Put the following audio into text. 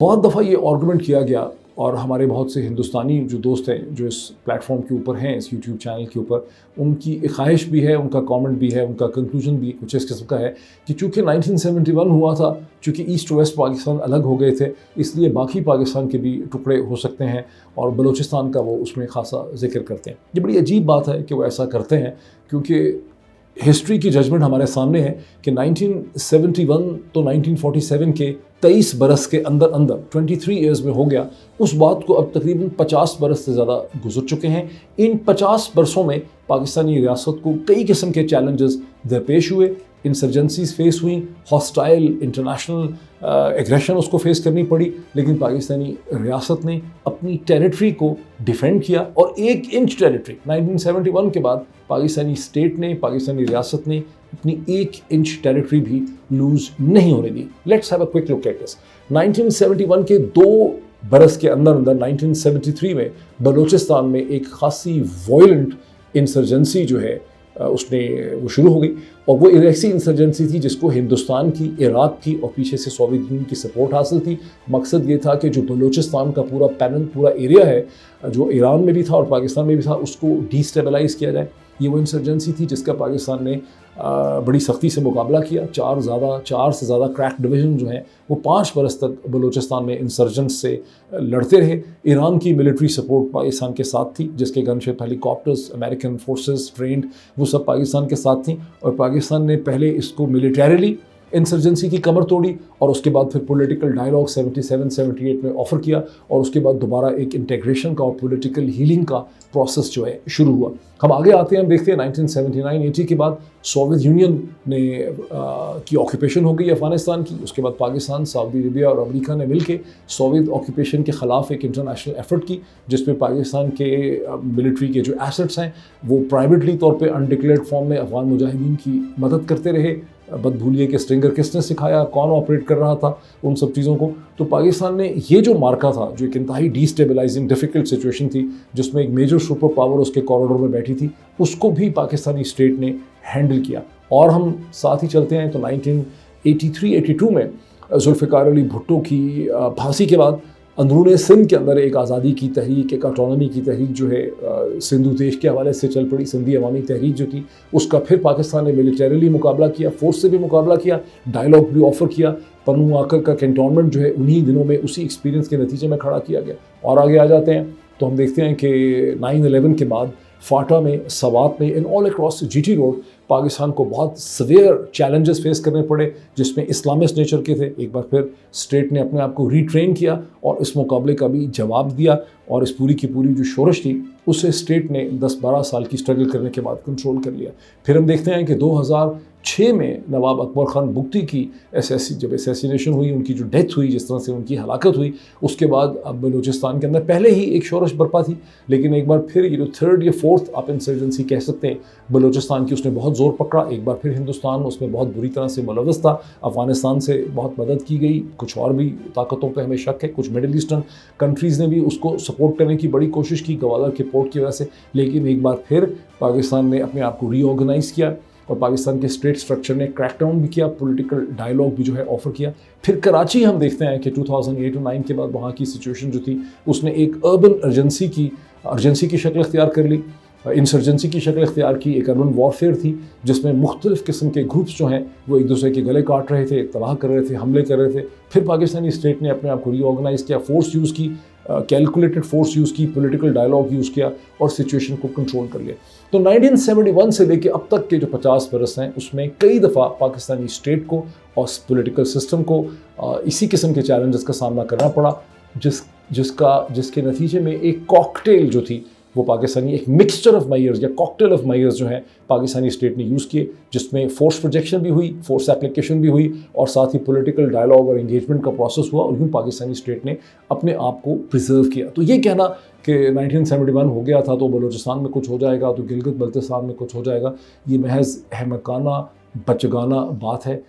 बहुत दफ़ा ये आर्गूमेंट किया गया और हमारे बहुत से हिंदुस्तानी जो दोस्त हैं जो इस प्लेटफॉर्म के ऊपर हैं, इस यूट्यूब चैनल के ऊपर, उनकी एक ख्वाहिश भी है, उनका कमेंट भी है, उनका कंक्लूजन भी कुछ इस किस्म का है कि चूँकि 1971 हुआ था, चूँकि ईस्ट वेस्ट पाकिस्तान अलग हो गए थे, इसलिए बाकी पाकिस्तान के भी टुकड़े हो सकते हैं और बलूचिस्तान का वो उसमें ख़ासा ज़िक्र करते हैं। ये बड़ी अजीब बात है कि वो ऐसा करते हैं, क्योंकि हिस्ट्री की जजमेंट हमारे सामने है कि 1971 तो 1947 के 23 बरस के अंदर 23 इयर्स में हो गया। उस बात को अब तकरीबन 50 बरस से ज़्यादा गुजर चुके हैं। इन 50 बरसों में पाकिस्तानी रियासत को कई किस्म के चैलेंजेस दरपेश हुए, इंसर्जेंसीज फेस हुई, हॉस्टाइल इंटरनेशनल एग्रेशन उसको फेस करनी पड़ी, लेकिन पाकिस्तानी रियासत ने अपनी टेरिटरी को डिफेंड किया और 1 इंच टेरिटरी 1971 के बाद पाकिस्तानी स्टेट ने, पाकिस्तानी रियासत ने अपनी 1 इंच टेरिटरी भी लूज़ नहीं होने दी। Let's have a quick look at this. 1971 के 2 बरस के अंदर 1973 में बलूचिस्तान में एक खासी वॉयलेंट इंसर्जेंसी जो है उसने वो शुरू हो गई, और वो ऐसी इंसर्जेंसी थी जिसको हिंदुस्तान की, इराक की और पीछे से सोवियत यूनियन की सपोर्ट हासिल थी। मकसद ये था कि जो बलूचिस्तान का पूरा एरिया है, जो ईरान में भी था और पाकिस्तान में भी था, उसको डिस्टेबलाइज किया जाए। ये वो इंसर्जेंसी थी जिसका पाकिस्तान ने बड़ी सख्ती से मुकाबला किया। 4 से ज़्यादा क्रैक डिवीज़न जो हैं वो 5 बरस तक बलूचिस्तान में इंसर्जेंट्स से लड़ते रहे। ईरान की मिलिट्री सपोर्ट पाकिस्तान के साथ थी, जिसके gunship, helicopters, American forces trend, वो सब पाकिस्तान के साथ थी, और पाकिस्तान ने पहले इसको मिलिटरीली इंसर्जेंसी की कमर तोड़ी और उसके बाद फिर पॉलिटिकल डायलॉग 77-78 में ऑफ़र किया, और उसके बाद दोबारा एक इंटीग्रेशन का और पॉलिटिकल हीलिंग का प्रोसेस जो है शुरू हुआ। हम आगे आते हैं, हम देखते हैं 1979-80 के बाद सोवियत यूनियन ने की ऑक्यूपेशन हो गई अफ़गानिस्तान की। उसके बाद पाकिस्तान, सऊदी अरबिया और अमेरिका ने मिलकर सोवियत ऑक्यूपेशन के ख़िलाफ़ एक इंटरनेशनल एफर्ट की, जिसमें पाकिस्तान के मिलिट्री के जो एसेट्स हैं वो प्राइवेटली तौर पे अनडिक्लेयर्ड फॉर्म में अफ़गान मुजाहिदीन की मदद करते रहे। बद भूलिए कि स्ट्रिंगर किसने सिखाया, कौन ऑपरेट कर रहा था, उन सब चीज़ों को। तो पाकिस्तान ने ये जो मार्का था, जो एक इंतहाई डिस्टेबलाइजिंग डिफ़िकल्ट सिचुएशन थी, जिसमें एक मेजर सुपर पावर उसके कॉरिडोर में बैठी थी, उसको भी पाकिस्तानी स्टेट ने हैंडल किया। और हम साथ ही चलते हैं तो 1983-82 में जुल्फ़िकार अली भुट्टो की फांसी के बाद अंदरूनी सिंध के अंदर एक आज़ादी की तहरीक, एक ऑटोनॉमी की तहरीक जो है सिंधु देश के हवाले से चल पड़ी। सिंधी अवामी तहरीक जो थी, उसका फिर पाकिस्तान ने मिलिटरीली मुकाबला किया, फोर्स से भी मुकाबला किया, डायलॉग भी ऑफ़र किया। पन्नू आकर का कैंटोनमेंट जो है उन्हीं दिनों में उसी एक्सपीरियंस के नतीजे में खड़ा किया गया। और आगे आ जाते हैं तो हम देखते हैं कि 9/11 के बाद फाटा में, सवात में, in all across GT road Pakistan को बहुत सवेयर चैलेंजेस फेस करने पड़े, जिसमें इस्लामिस्ट नेचर के थे। एक बार फिर स्टेट ने अपने आप को रीट्रेन किया और इस मुकाबले का भी जवाब दिया, और इस पूरी की पूरी जो शोरश थी उसे स्टेट ने 10-12 साल की स्ट्रगल करने के बाद कंट्रोल कर लिया। फिर हम देखते हैं कि 2006 में नवाब अकबर खान बुगटी की जब असैसिनेशन हुई, उनकी जो डेथ हुई, जिस तरह से उनकी हलाकत हुई, उसके बाद अब बलूचिस्तान के अंदर पहले ही एक शोरश बरपा थी, लेकिन एक बार फिर ये जो 3rd या 4th आप इंसर्जेंसी कह सकते हैं बलूचिस्तान की, उसने बहुत ज़ोर पकड़ा। एक बार फिर हिंदुस्तान उसमें बहुत बुरी तरह से मुलव्वस था। अफ़गानिस्तान से बहुत मदद की गई, कुछ और भी ताकतों पर हमें शक है, कुछ मिडिल ईस्टर्न कंट्रीज़ ने भी उसको सपोर्ट करने की बड़ी कोशिश की गवादर के पोर्ट की वजह से। लेकिन एक बार फिर पाकिस्तान ने अपने आप को रीऑर्गेनाइज़ किया और पाकिस्तान के स्टेट स्ट्रक्चर ने क्रैकडाउन भी किया, पॉलिटिकल डायलॉग भी जो है ऑफ़र किया। फिर कराची हम देखते हैं कि 2008 और 9 के बाद वहाँ की सिचुएशन जो थी उसने एक अर्बन अर्जेंसी की शक्ल इख्तियार कर ली, इंसर्जेंसी की शक्ल इख्तियार की। एक अर्बन वॉरफेयर थी जिसमें मुख्तलिफ़ किस्म के ग्रुप्स जो हैं वो एक दूसरे के गले काट रहे थे, तबाह कर रहे थे, हमले कर रहे थे। फिर पाकिस्तानी स्टेट ने अपने आप को रीऑर्गेनाइज़ किया, फोर्स यूज़ की, कैलकुलेटेड फोर्स यूज़ की, पॉलिटिकल डायलॉग यूज़ किया और सिचुएशन को कंट्रोल कर लिया। तो 1971 से लेके अब तक के जो 50 बरस हैं उसमें कई दफ़ा पाकिस्तानी स्टेट को और पॉलिटिकल सिस्टम को इसी किस्म के चैलेंजेस का सामना करना पड़ा, जिसके नतीजे में एक कॉकटेल जो थी वो पाकिस्तानी, एक मिक्सचर ऑफ मेजर्स या कॉकटेल ऑफ मेजर्स जो है पाकिस्तानी स्टेट ने यूज़ किए, जिसमें फोर्स प्रोजेक्शन भी हुई, फोर्स एप्लीकेशन भी हुई, और साथ ही पॉलिटिकल डायलॉग और एंगेजमेंट का प्रोसेस हुआ, और यूँ पाकिस्तानी स्टेट ने अपने आप को प्रिजर्व किया। तो ये कहना कि 1971 हो गया था तो बलूचिस्तान में कुछ हो जाएगा, तो गिलगित बल्तिस्तान में कुछ हो जाएगा, ये महज अहमकाना बचगाना बात है।